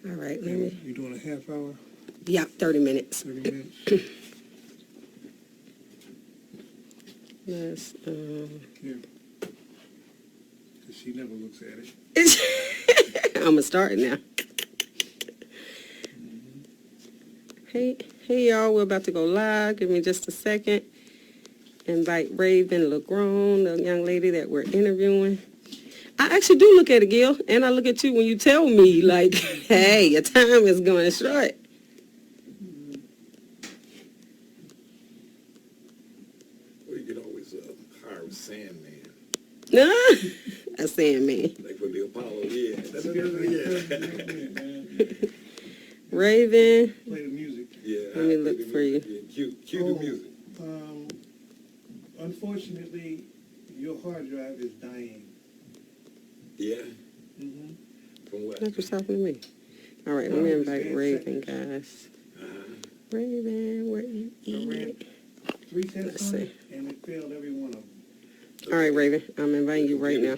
All right, let me. You doing a half hour? Yeah, 30 minutes. 30 minutes? Yes. Yeah. Because she never looks at it. I'm going to start it now. Hey, y'all. We're about to go live. Give me just a second. Invite Raven LeGrone, the young lady that we're interviewing. I actually do look at it, Gil, and I look at you when you tell me, like, hey, your time is going short. Well, you can always hire a Sandman. A Sandman. Like for the Apollo, yeah. That's a good yeah. Raven. Play the music. Yeah. Let me look for you. Yeah, cue the music. Unfortunately, your hard drive is dying. Yeah. Mm-hmm. From what? That's what's happening to me. All right, let me invite Raven, guys. Raven, where you eat? 3 tests on it, and it failed every one of them. All right, Raven, I'm inviting you right now.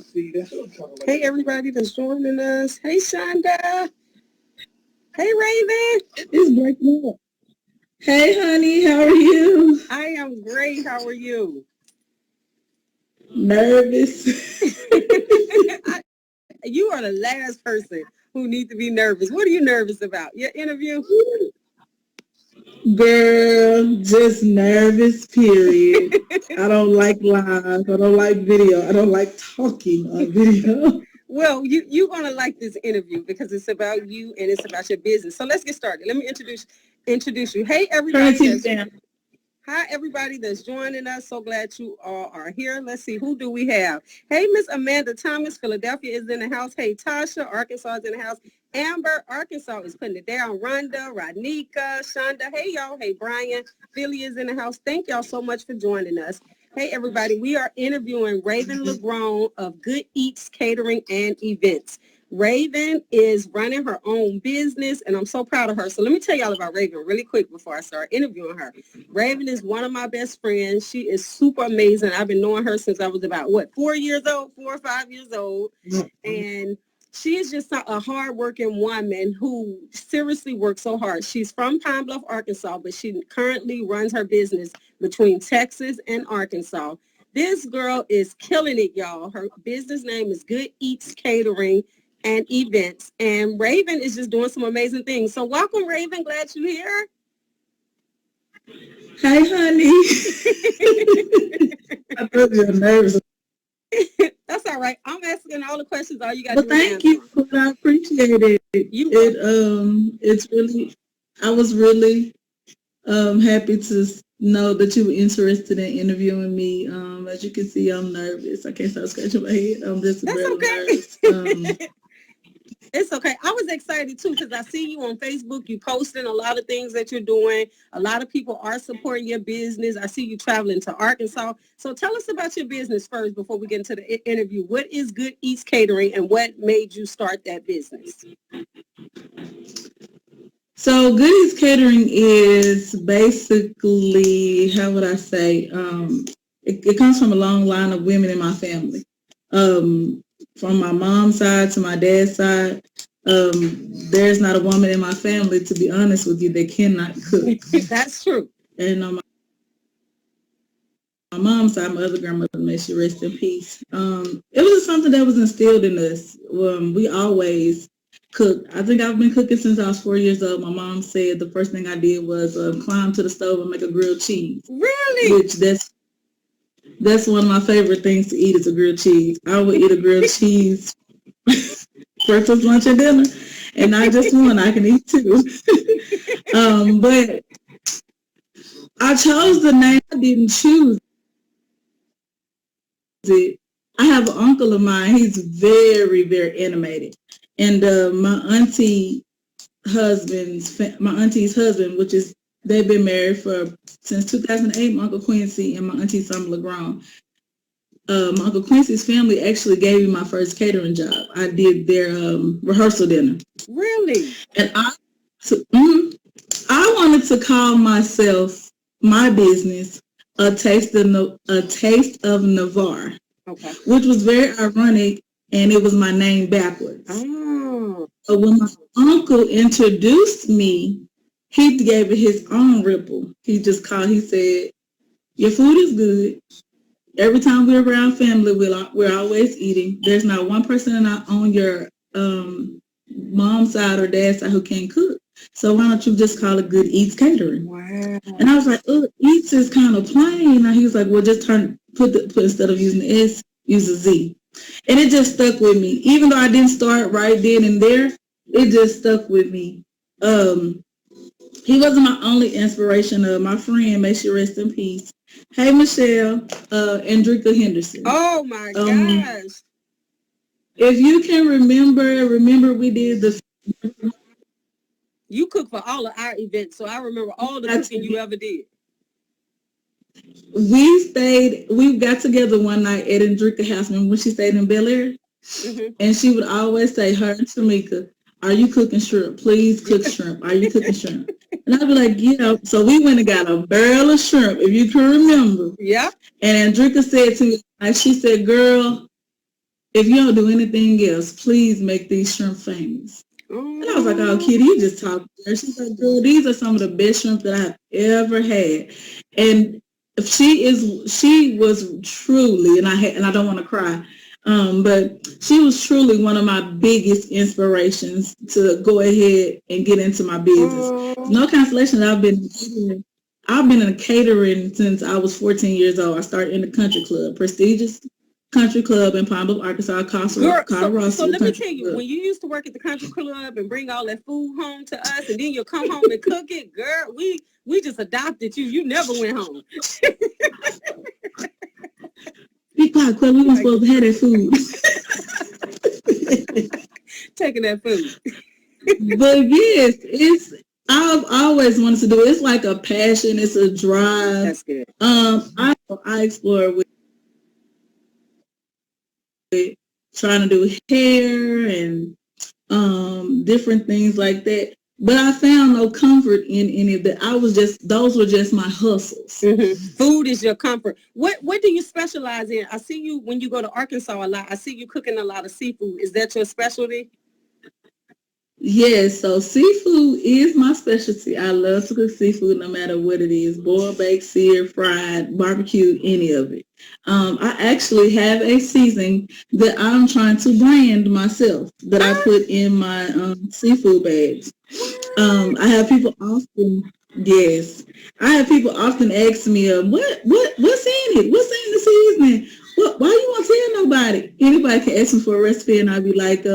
See, that's what I'm talking about. Hey, everybody that's joining us. Hey, Shonda. Hey, Raven. It's breaking up. Hey, honey, how are you? I am great. How are you? Nervous. You are the last person who needs to be nervous. What are you nervous about? Your interview? Girl, just nervous, period. I don't like live. I don't like video. I don't like talking on video. Well, you're going to like this interview because it's about you and it's about your business. So let's get started. Let me introduce you. Hey, everybody. Hi, everybody that's joining us. So glad you all are here. Let's see, who do we have? Hey, Miss Amanda Thomas, Philadelphia is in the house. Hey, Tasha, Arkansas is in the house. Amber, Arkansas is putting it down. Rhonda, Rodnika, Shonda. Hey, y'all. Hey, Brian, Philly is in the house. Thank y'all so much for joining us. Hey, everybody, we are interviewing Raven LeGrone of Good Eatz Catering and Events. Raven is running her own business, and I'm so proud of her. So let me tell y'all about Raven really quick before I start interviewing her. Raven is one of my best friends. She is super amazing. I've been knowing her since I was about, 4 or 5 years old. And she is just a hardworking woman who seriously works so hard. She's from Pine Bluff, Arkansas, but she currently runs her business between Texas and Arkansas. This girl is killing it, y'all. Her business name is Good Eatz Catering and Events. And Raven is just doing some amazing things. So welcome, Raven. Glad you're here. Hi, honey. I thought you were nervous. That's all right. I'm asking all the questions. All you got to do is thank you. I appreciate it. It's really, I was really happy to know that you were interested in interviewing me. As you can see, I'm nervous. I can't stop scratching my head. I'm just nervous. It's okay. I was excited too because I see you on Facebook. You posting a lot of things that you're doing. A lot of people are supporting your business. I see you traveling to Arkansas. So tell us about your business first before we get into the interview. What is Good Eatz Catering and what made you start that business? So Good Eatz Catering is basically, how would I say, it comes from a long line of women in my family. From my mom's side to my dad's side, there's not a woman in my family, to be honest with you, that cannot cook. That's true. And on my mom's side, my other grandmother, may she rest in peace. It was just something that was instilled in us. We always cooked. I think I've been cooking since I was 4 years old. My mom said the first thing I did was climb to the stove and make a grilled cheese. Really? Which that's one of my favorite things to eat is a grilled cheese. I would eat a grilled cheese breakfast, lunch, and dinner. And not just one, I can eat two. But I chose the name. I didn't choose it. I have an uncle of mine. He's very, very animated. And my auntie's husband, which is, they've been married since 2008, my Uncle Quincy and my auntie Summer LeGrone. My Uncle Quincy's family actually gave me my first catering job. I did their rehearsal dinner. Really? And I wanted to call my business a taste of Navarre. Okay. Which was very ironic and it was my name backwards. Oh. So when my uncle introduced me, he gave it his own ripple. He said, your food is good. Every time we're around family, we're always eating. There's not one person on your mom's side or dad's side who can't cook. So why don't you just call it Good Eatz Catering? Wow. And I was like, oh, Eatz is kind of plain. And he was like, well, just put instead of using the S, use a Z. And it just stuck with me. Even though I didn't start right then and there, it just stuck with me. He wasn't my only inspiration. My friend, may she rest in peace. Hey, Michelle, Andrika Henderson. Oh my gosh. If you can remember we did You cook for all of our events, so I remember all the cooking you ever did. We got together one night at Andrika house. Remember when she stayed in Bel Air? Mm-hmm. And she would always say, her and Tamika, are you cooking shrimp? Please cook shrimp. Are you cooking shrimp? And I'd be like, yeah. So we went and got a barrel of shrimp, if you can remember. Yeah. And Andrika said to me, she said, girl, if you don't do anything else, please make these shrimp famous. And I was like, oh, Kitty, you just talking. She's like, girl, these are some of the best shrimp that I've ever had. And she was truly, and I don't want to cry, but she was truly one of my biggest inspirations to go ahead and get into my business. No consolation, I've been in catering since I was 14 years old. I started in the country club, prestigious country club in Pine Bluff, Arkansas, Colorado. So let me tell you, when you used to work at the country club and bring all that food home to us, and then you'll come home and cook it, girl, we just adopted you. You never went home. Be quiet, Quinn. We weren't supposed to have that food. Taking that food. But yes, I've always wanted to do it. It's like a passion. It's a drive. That's good. I explore with trying to do hair and different things like that. But I found no comfort in any of that. Those were just my hustles. Mm-hmm. Food is your comfort. What do you specialize in? I see you when you go to Arkansas a lot. I see you cooking a lot of seafood. Is that your specialty? Yes, so seafood is my specialty. I love to cook seafood no matter what it is, boiled, baked, seared, fried, barbecue, any of it. I actually have a seasoning that I'm trying to brand myself that I put in my seafood bags. I have people often ask me, what's in it? What's in the seasoning? Why you won't tell nobody? Anybody can ask me for a recipe and I'll be like,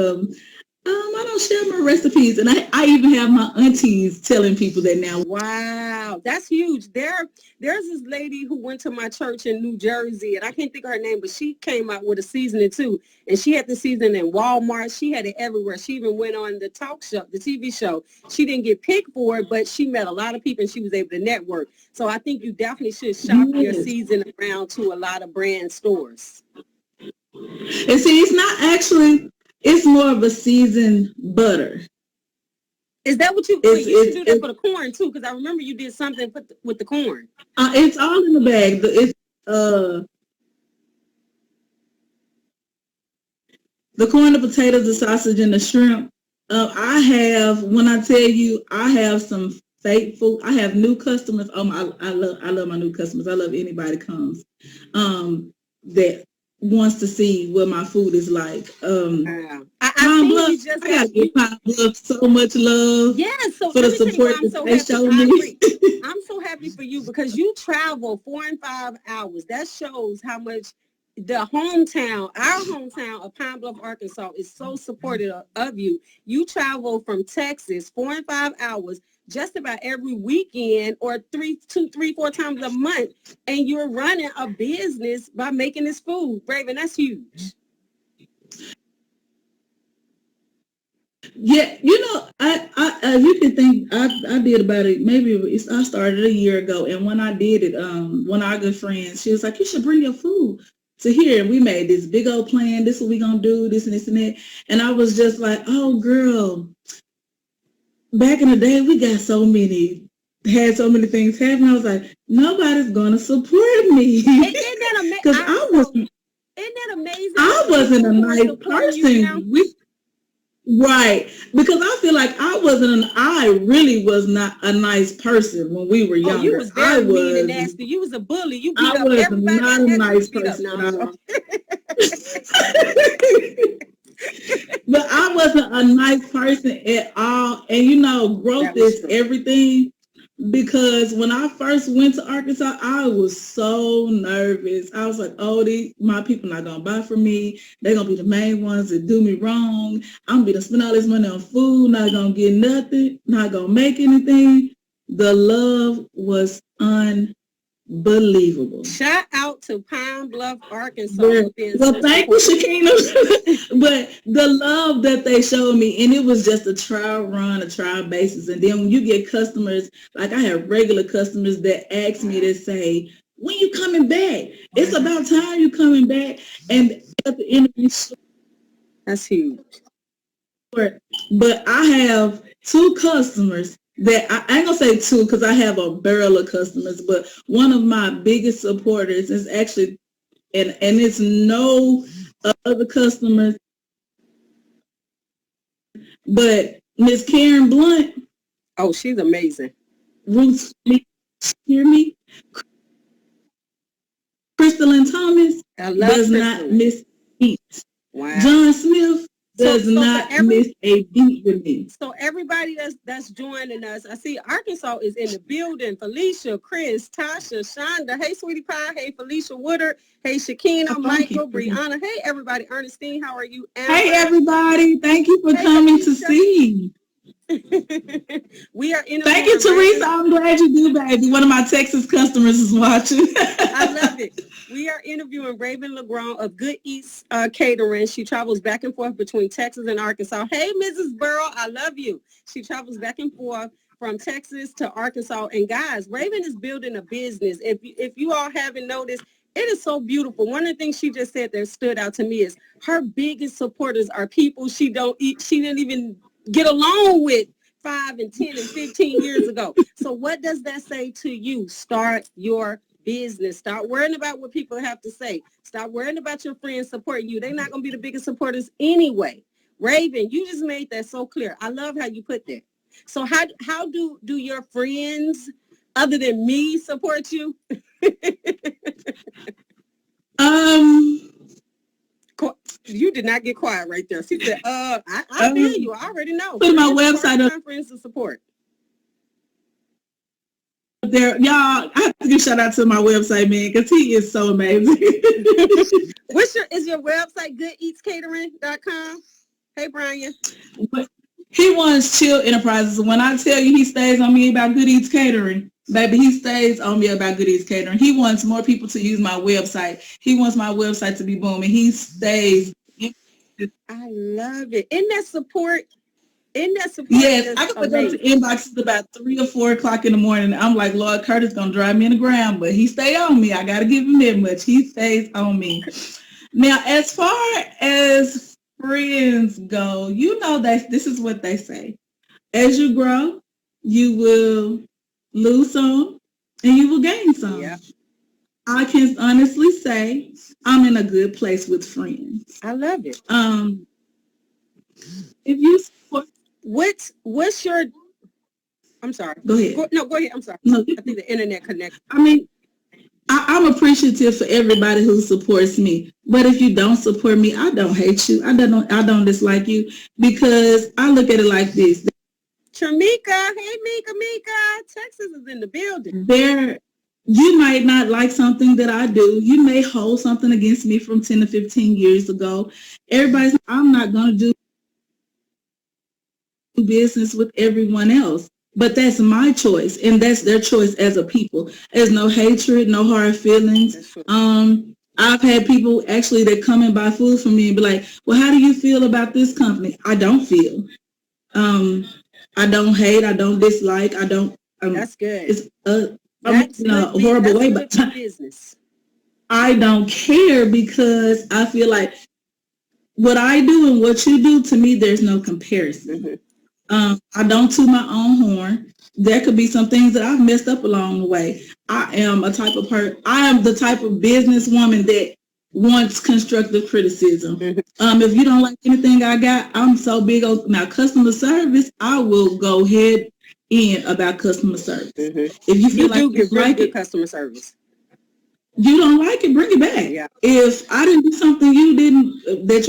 I don't share my recipes. And I even have my aunties telling people that now. Wow, that's huge. There's this lady who went to my church in New Jersey, and I can't think of her name, but she came out with a seasoning too. And she had the seasoning in Walmart. She had it everywhere. She even went on the talk show, the TV show. She didn't get picked for it, but she met a lot of people and she was able to network. So I think you definitely should shop your seasoning around to a lot of brand stores. And see, it's not actually... It's more of a seasoned butter. Is that what you should do that for the corn too? Because I remember you did something with the corn. It's all in the bag. It's the corn, the potatoes, the sausage, and the shrimp. I have some faithful. I have new customers. I love my new customers. I love anybody comes that wants to see what my food is like. I gotta give Pine Bluff so much love. So for the support that they show me. I'm so happy for you because you travel 4 and 5 hours. That shows how much our hometown of Pine Bluff, Arkansas is so supportive of you. You travel from Texas 4 and 5 hours just about every weekend or 3, 4 times a month, and you're running a business by making this food. Raven, that's huge. Yeah, I you can think I did about it. I started a year ago, and when I did it, one of our good friends, she was like, "You should bring your food to here." And we made this big old plan. This is what we gonna do. This and this and that. And I was just like, "Oh, girl." Back in the day, we had so many things happen. I was like, nobody's going to support me. Isn't Isn't that amazing? I wasn't a nice person. Right. Because I feel like I really was not a nice person when we were younger. Oh, you was very mean and nasty. You was a bully. You beat up everybody. I was not a nice person. But I wasn't a nice person at all. And growth is everything. Because when I first went to Arkansas, I was so nervous. I was like, oh, my people not going to buy from me. They're going to be the main ones that do me wrong. I'm going to spend all this money on food, not going to get nothing, not going to make anything. The love was unbelievable. Shout out to Pine Bluff, Arkansas. Well, thank you, Shakina. But the love that they showed me, and it was just a trial run, a trial basis. And then when you get customers, like I have regular customers that ask me to say, when you coming back? It's about time you coming back. And at the interview, that's huge. But I have 2 customers that I ain't gonna say 2 because I have a barrel of customers, but one of my biggest supporters is actually, and it's no other customers, but Miss Karen Blunt. Oh, she's amazing. Ruth, hear me? Crystal and Thomas does not miss Eatz. Wow. John Smith does not miss a beat with me. So everybody that's joining us, I see Arkansas is in the building. Felicia, Chris, Tasha, Shonda. Hey, Sweetie Pie. Hey, Felicia Woodard. Hey, Shakina, Michael, Brianna. Hey, everybody. Ernestine, how are you? Amber. Hey, everybody. Thank you for coming to see. We are in. Thank you, Teresa. I'm glad you do, baby. One of my Texas customers is watching. I love it. We are interviewing Raven LeGrand of Good Eatz Catering. She travels back and forth between Texas and Arkansas. Hey, Mrs. Burrow, I love you. She travels back and forth from Texas to Arkansas. And guys, Raven is building a business. If you all haven't noticed, it is so beautiful. One of the things she just said that stood out to me is her biggest supporters are people she didn't even get along with 5 and 10 and 15 years ago. So what does that say to you? Start your business. Start worrying about what people have to say. Stop worrying about your friends supporting you. They're not going to be the biggest supporters anyway. Raven, you just made that so clear. I love how you put that. So how do your friends, other than me, support you? You did not get quiet right there. She said, I feel you. I already know. Put my website up. Friends to support. There, y'all, I have to give a shout out to my website, man, because he is so amazing. Is your website goodeatscatering.com? Hey, Brian. He wants Chill Enterprises. When I tell you he stays on me about Good Eatz Catering, baby, he stays on me about Good Eatz Catering. He wants more people to use my website. He wants my website to be booming. He stays. I love it. Isn't that support? Yes, I can go to inboxes about 3 or 4 o'clock in the morning. I'm like, Lord, Curtis gonna drive me in the ground, but he stay on me. I gotta give him that much. He stays on me. Now, as far as friends go, this is what they say. As you grow, you will lose some and you will gain some. Yeah. I can honestly say I'm in a good place with friends. I love it. If you support, what's your? I'm sorry. Go ahead. Go ahead. I'm sorry. No, I think the internet connected. I mean, I'm appreciative for everybody who supports me. But if you don't support me, I don't hate you. I don't dislike you, because I look at it like this. Tramika, hey Mika, Texas is in the building. You might not like something that I do. You may hold something against me from 10 to 15 years ago. I'm not going to do business with everyone else, but that's my choice, and that's their choice as a people. There's no hatred, no hard feelings. I've had people actually that come and buy food from me and be like, well, how do you feel about this company? I don't feel. I don't hate. I don't dislike. I don't. That's good. It's in a horrible way, but business. I don't care, because I feel like what I do and what you do, to me, there's no comparison. Mm-hmm. I don't toot my own horn. There could be some things that I've messed up along the way. I am the type of businesswoman that wants constructive criticism. If you don't like anything I got, I'm so big on now customer service. I will go head in about customer service. If you feel like you give like good it, customer service. you don't like it, bring it back. Yeah. If I didn't do something that you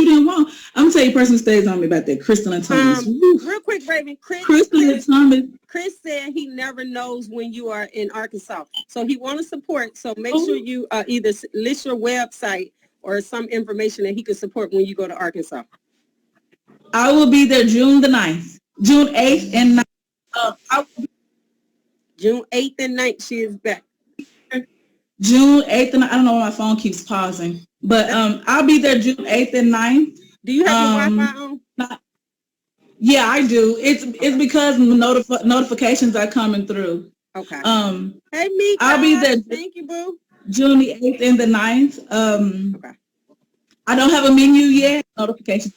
didn't want, I'm gonna tell you a person stays on me about that. Crystal and Thomas. Real quick, Raven. Crystal and Thomas. Chris said he never knows when you are in Arkansas, so he wants to support. So make sure you either list your website or some information that he can support when you go to Arkansas. I will be there June the 9th, June 8th and 9th. June 8th and 9th, she is back. June 8th and I don't know why my phone keeps pausing, but I'll be there June 8th and 9th. Do you have your Wi-Fi on? Yeah, I do. It's because notifications are coming through. Okay. Hey, Mika. I'll be there. Thank you, boo. June the 8th and the 9th. Okay. I don't have a menu yet. Notification.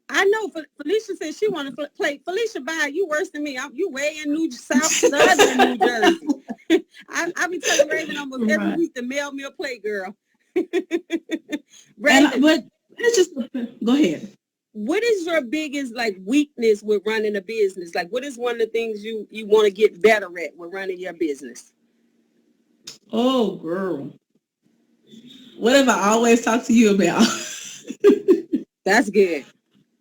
I know Felicia said she want to play. Felicia, bye. You worse than me. You way in southern New Jersey. I be telling Raven almost every week to mail me a plate, girl. Raven, but let's just go ahead. What is your biggest weakness with running a business? What is one of the things you want to get better at with running your business? Oh, girl. What have I always talked to you about? That's good.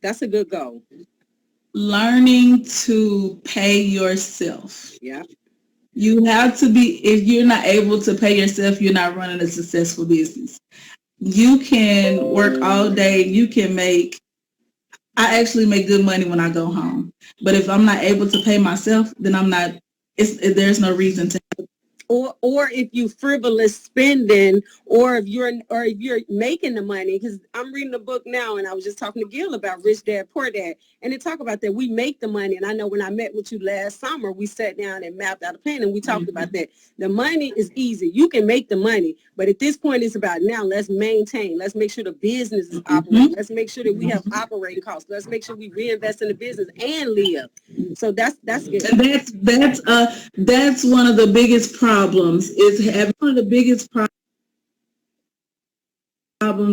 That's a good goal. Learning to pay yourself. Yeah. You have to be, if you're not able to pay yourself, you're not running a successful business. You can work all day. I actually make good money when I go home. But if I'm not able to pay myself, then there's no reason to. Or if you frivolous spending, or if you're making the money, because I'm reading a book now, and I was just talking to Gil about Rich Dad Poor Dad, and they talk about that we make the money. And I know when I met with you last summer, we sat down and mapped out a plan, and we talked about that. The money is easy; you can make the money, but at this point, it's about now. Let's maintain. Let's make sure the business is operating. Let's make sure that we have operating costs. Let's make sure we reinvest in the business and live. So that's good. And that's one of the biggest problems. Is having one of the biggest problems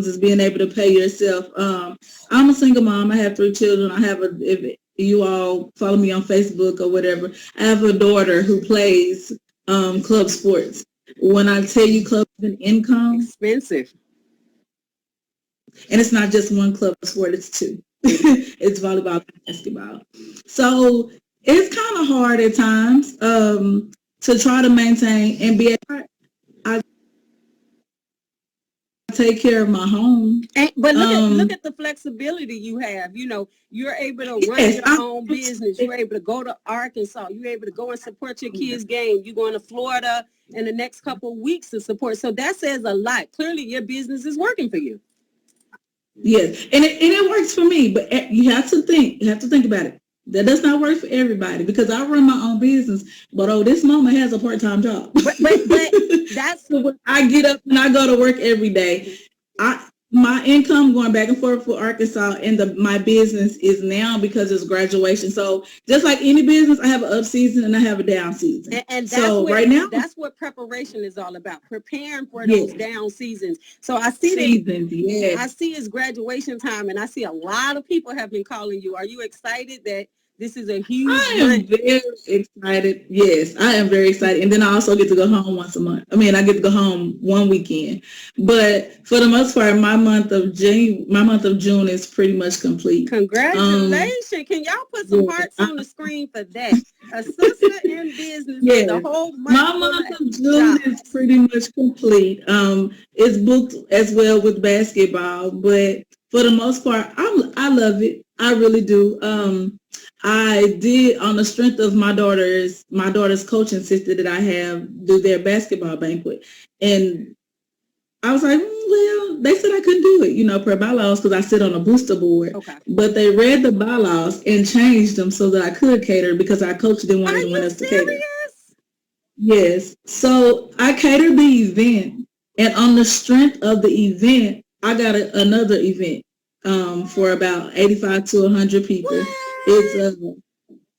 is being able to pay yourself. I'm a single mom. I have 3 children. If you all follow me on Facebook or whatever, I have a daughter who plays club sports. When I tell you clubs and income, expensive. And it's not just one club sport, it's 2. It's volleyball and basketball. So it's kind of hard at times to try to maintain and be able. I take care of my home. But look at the flexibility you have. You're able to run your own business. You're able to go to Arkansas. You're able to go and support your kids' game. You're going to Florida in the next couple of weeks to support. So that says a lot. Clearly, your business is working for you. Yes, and it works for me. But you have to think about it. That does not work for everybody because I run my own business. But this mama has a part-time job. But that's when I get up and I go to work every day. My income going back and forth for Arkansas and my business is now because it's graduation. So just like any business, I have an up season and I have a down season. And that's what preparation is all about, preparing for those down seasons. So I see I see it's graduation time, and I see a lot of people have been calling you. Are you excited that this is a huge I am very excited. Yes, I am very excited. And then I also get to go home once a month. I get to go home one weekend. But for the most part, my month of June is pretty much complete. Congratulations. Can y'all put some hearts on the screen for that? A sister in business with the whole month. My month of June is pretty much complete. It's booked as well with basketball, but for the most part, I love it. I really do. I did, on the strength of my daughter's coaching sister that I have, do their basketball banquet. And I was like, well, they said I couldn't do it, per bylaws because I sit on a booster board. Okay. But they read the bylaws and changed them so that I could cater because our coach didn't want anyone else to cater. Yes. So I catered the event. And on the strength of the event, I got another event for about 85 to 100 people. It's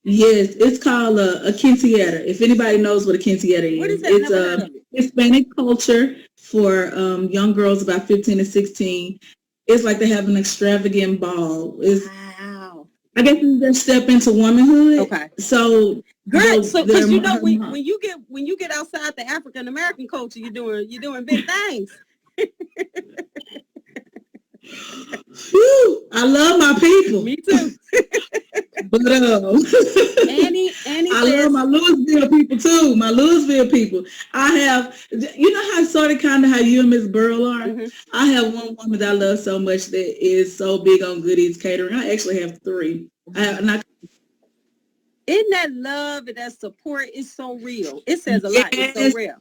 Yes, it's called a quinceañera. If anybody knows what a quinceañera What is is, that? it's Never heard a of it. Hispanic culture for young girls about 15 to 16. It's like they have an extravagant ball. Wow. I guess it's their step into womanhood. Okay. So good. So because you know when you get outside the African American culture, you're doing big things. Whew, I love my people. Me too. But Annie I says, love my Louisville people too. My Louisville people. I have, you know how sort of kind of how you and Miss Burl are. mm-hmm. I have one woman that I love so much that is so big on good Eatz catering. I actually have three. Isn't that love and that support is so real? It says a lot. It's so real.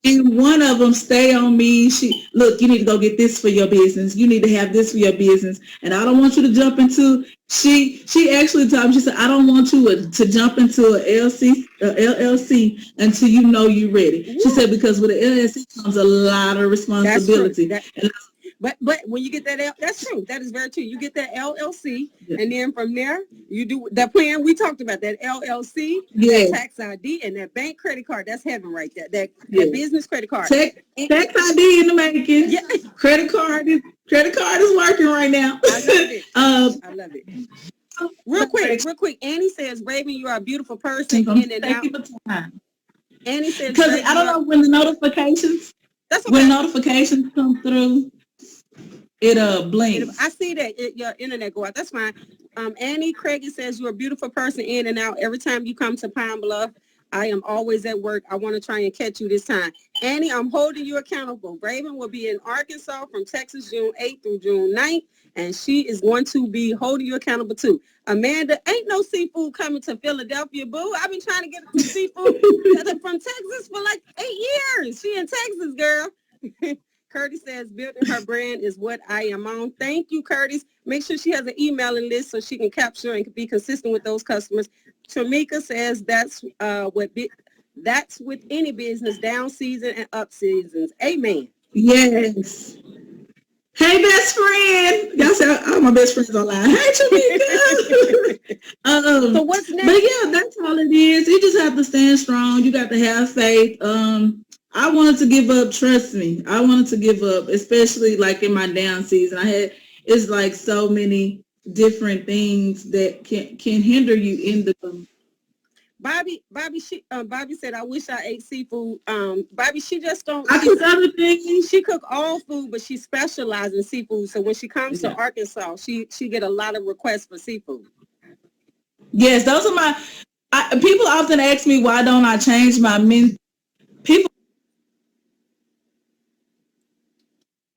And one of them stay on me. Look, you need to go get this for your business. You need to have this for your business. And I don't want you to jump into, she actually told me, she said, I don't want you to jump into a LLC until you know you're ready. Ooh. She said, because with an LLC comes a lot of responsibility. But when you get that, that's true. That is very true. You get that LLC, and then from there, you do that plan we talked about, that LLC, that tax ID, and that bank credit card. That's heaven right there. That business credit card. Tax ID in the making. Yeah. Credit card is working right now. I love it. I love it. Real quick. Annie says, Raven, you are a beautiful person. In and out. Annie says, because I don't know when the notifications. That's okay. When notifications come through. It blinks. I see that your internet go out. That's fine. Annie Craigie says you're a beautiful person in and out. Every time you come to Pine Bluff, I am always at work. I want to try and catch you this time. Annie, I'm holding you accountable. Raven will be in Arkansas from Texas June 8th through June 9th, and she is going to be holding you accountable too. Amanda, ain't no seafood coming to Philadelphia, boo. I've been trying to get some seafood from Texas for like 8 years. She in Texas, girl. Curtis says, building her brand is what I am on. Thank you, Curtis. Make sure she has an emailing list so she can capture and be consistent with those customers. Tamika says that's with any business, down season and up seasons. Amen. Yes. Hey, best friend. Y'all say all my best friends online. Hey, Tamika. So what's next? But yeah, that's all it is. You just have to stand strong. You got to have faith. I wanted to give up, trust me. I wanted to give up, especially like in my down season. It's like so many different things that can hinder you in the Bobby said, I wish I ate seafood. Bobby, she just don't. I cook other things. She cook all food, but she specializes in seafood. So when she comes to Arkansas, she get a lot of requests for seafood. Yes, those are people often ask me, why don't I change my menu? People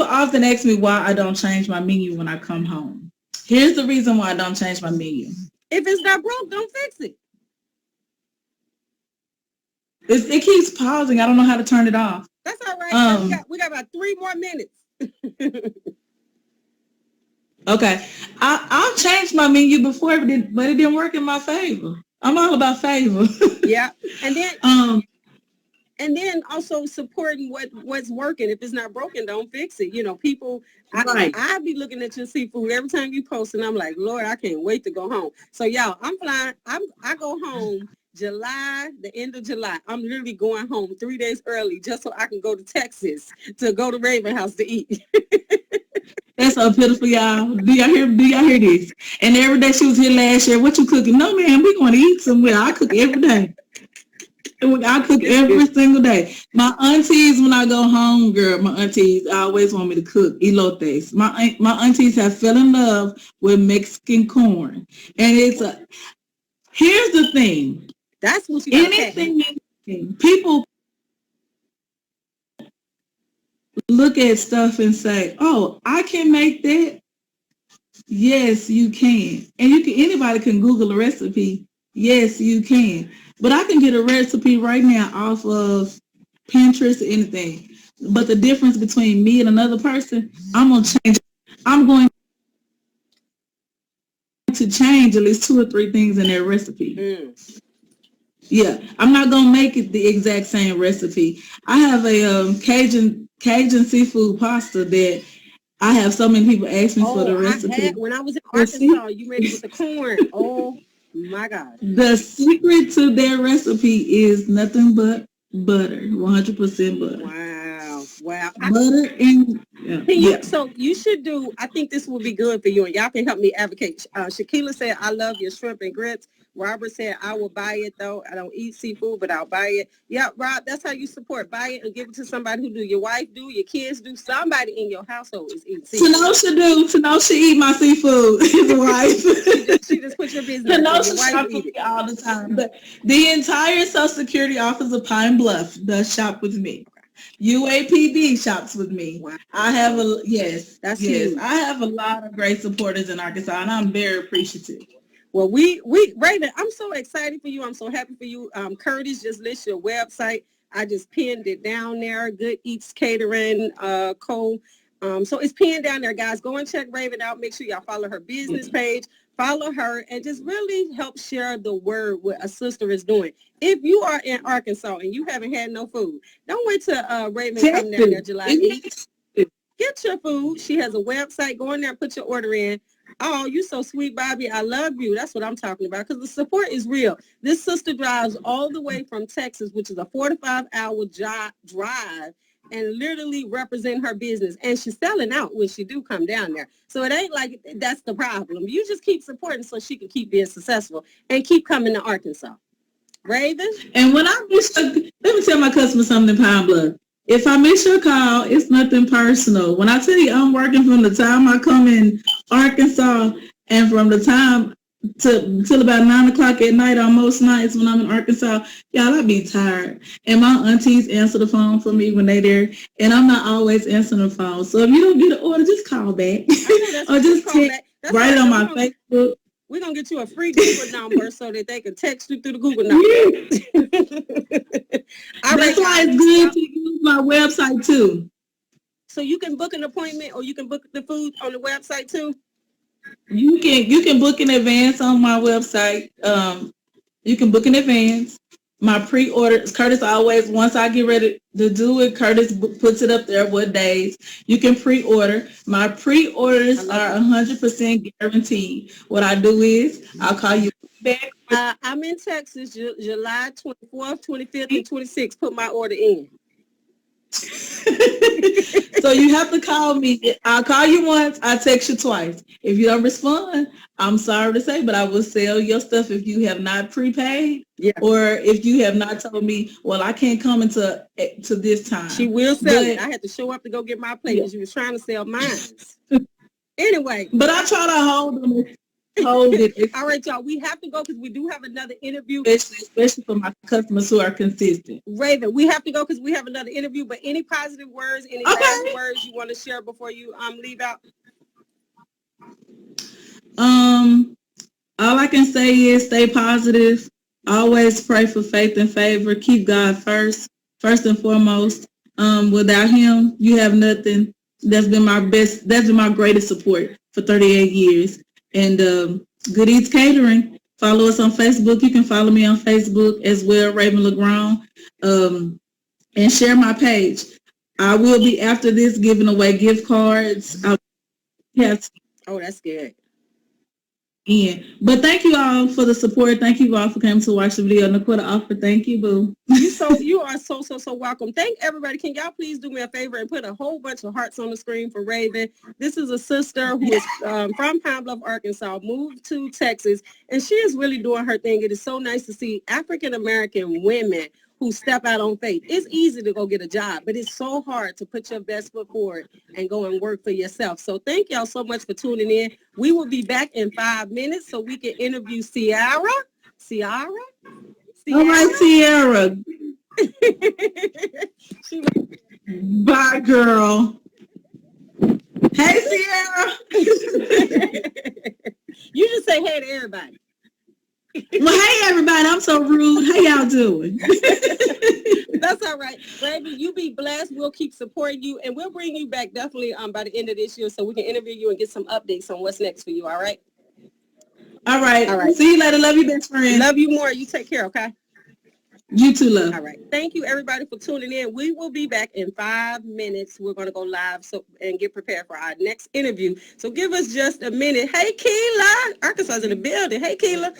often ask me why I don't change my menu when I come home. Here's the reason why I don't change my menu. If it's not broke, don't fix it. It keeps pausing. I don't know how to turn it off. That's all right. We got about 3 more minutes. Okay. I've changed my menu before, but it didn't work in my favor. I'm all about favor. Yeah. And then also supporting what's working. If it's not broken, don't fix it. You know, people, I be looking at your seafood every time you post, and I'm like, Lord, I can't wait to go home. So y'all, I'm flying. I go home the end of July. I'm literally going home 3 days early just so I can go to Texas to go to Raven House to eat. That's so pitiful, y'all. Do y'all hear this? And every day she was here last year. What you cooking? No, man, we going to eat somewhere. I cook every day. I cook every single day. My aunties, when I go home, girl, my aunties always want me to cook elotes. My aunties have fell in love with Mexican corn. And here's the thing. That's what you got. People look at stuff and say, oh, I can make that. Yes, you can. And anybody can Google a recipe. Yes, you can. But I can get a recipe right now off of Pinterest or anything. But the difference between me and another person, I'm going to change at least 2 or 3 things in their recipe. Yeah, I'm not going to make it the exact same recipe. I have a Cajun seafood pasta that I have so many people ask me for the recipe. When I was in Arkansas, you made it with the corn. Oh, My God. The secret to their recipe is nothing but butter, 100% butter. Wow. Wow. Butter and yeah. So you should do, I think this will be good for you, and y'all can help me advocate. Shakila said, I love your shrimp and grits. Robert said, I will buy it, though. I don't eat seafood, but I'll buy it. Yeah, Rob, that's how you support. Buy it and give it to somebody who do. Your wife do, your kids do. Somebody in your household is eating seafood. Tanosha eat my seafood. His wife. she just put your business. Tanosha shop with me all the time. But the entire Social Security office of Pine Bluff does shop with me. UAPB shops with me. Wow. I have huge. I have a lot of great supporters in Arkansas, and I'm very appreciative. Well, Raven, I'm so excited for you. I'm so happy for you. Curtis just listed your website. I just pinned it down there. Good Eatz Catering Co. So it's pinned down there, guys. Go and check Raven out. Make sure y'all follow her business page. Follow her and just really help share the word what a sister is doing. If you are in Arkansas and you haven't had no food, don't wait till Raven come down there July 8th. Get your food. She has a website. Go in there and put your order in. Oh, you so sweet, Bobby. I love you. That's what I'm talking about, because the support is real. This sister drives all the way from Texas, which is a 45-hour drive, and literally represent her business. And she's selling out when she do come down there. So it ain't like that's the problem. You just keep supporting so she can keep being successful and keep coming to Arkansas. Raven? And when I miss, let me tell my customer something, Pine Bluff. If I miss your call, it's nothing personal. When I tell you I'm working from the time I come in Arkansas and from the time till about 9 o'clock at night on most nights when I'm in Arkansas, y'all, I be tired. And my aunties answer the phone for me when they there, and I'm not always answering the phone. So if you don't get an order, just call back or just write it on my Facebook. We're going to get you a free Google number so that they can text you through the Google number. That's why it's good to use my website too. So you can book an appointment or you can book the food on the website too? You can book in advance on my website. You can book in advance. My pre-orders, Curtis always, once I get ready to do it, Curtis puts it up there what days. You can pre-order. My pre-orders are 100% guaranteed. What I do is I'll call you back. I'm in Texas, July 24th, 25th, and 26th. Put my order in. So you have to call me. I'll call you once. I'll text you twice. If you don't respond, I'm sorry to say, but I will sell your stuff if you have not prepaid, or if you have not told me, well, I can't come to this time. She will sell it. I had to show up to go get my plate because she was trying to sell mine. Anyway. But I try to hold it. All right, y'all. We have to go because we do have another interview. Especially for my customers who are consistent. Raven, we have to go because we have another interview. But any positive words, any last words you want to share before you leave out? All I can say is stay positive. Always pray for faith and favor. Keep God first and foremost. Without him, you have nothing. That's been my best. That's been my greatest support for 38 years. And Good Eatz Catering. Follow us on Facebook. You can follow me on Facebook as well, Raven LeGrand, and share my page. I will be after this giving away gift cards. Oh, that's good. Yeah, but thank you all for the support. Thank you all for coming to watch the video. Naquita offer. Thank you, boo. You are so welcome. Thank everybody. Can y'all please do me a favor and put a whole bunch of hearts on the screen for Raven? This is a sister who is from Pine Bluff, Arkansas, moved to Texas, and she is really doing her thing. It is so nice to see African American women who step out on faith. It's easy to go get a job, but it's so hard to put your best foot forward and go and work for yourself. So thank y'all so much for tuning in. We will be back in 5 minutes so we can interview Ciara. All right, Ciara. Bye, girl. Hey, Ciara. You just say hey to everybody. Well, hey, everybody. I'm so rude. How y'all doing? That's all right. Raven, you be blessed. We'll keep supporting you, and we'll bring you back definitely by the end of this year so we can interview you and get some updates on what's next for you, all right? All right. See you later. Love you, best friend. Love you more. You take care, okay? You too, love. All right. Thank you, everybody, for tuning in. We will be back in 5 minutes. We're going to go live and get prepared for our next interview. So give us just a minute. Hey, Keela. Arkansas is in the building. Hey, Keela.